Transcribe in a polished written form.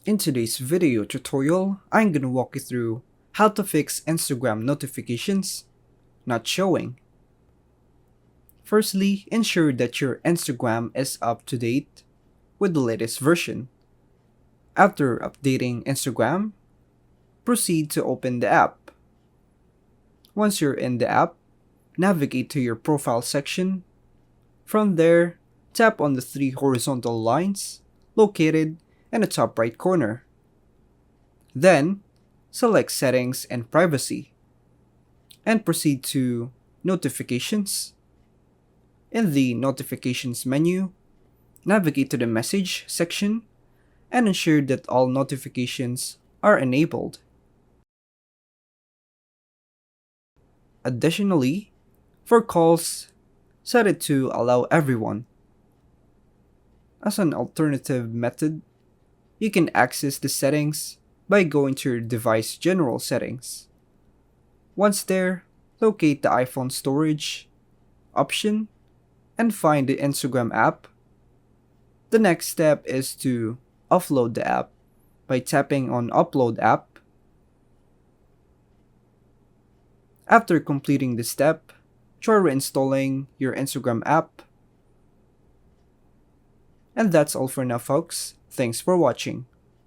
In today's video tutorial, I'm gonna walk you through how to fix Instagram notifications not showing. Firstly, ensure that your Instagram is up to date with the latest version. After updating Instagram, proceed to open the app. Once you're in the app, navigate to your profile section. From there, tap on the three horizontal lines located in the top right corner. Then, select Settings and Privacy, and proceed to Notifications. In the Notifications menu, navigate to the Message section and ensure that all notifications are enabled. Additionally, for calls, set it to Allow Everyone. As an alternative method, you can access the settings by going to your device general settings. Once there, locate the iPhone storage option and find the Instagram app. The next step is to offload the app by tapping on Upload App. After completing this step, try reinstalling your Instagram app. And that's all for now, folks. Thanks for watching.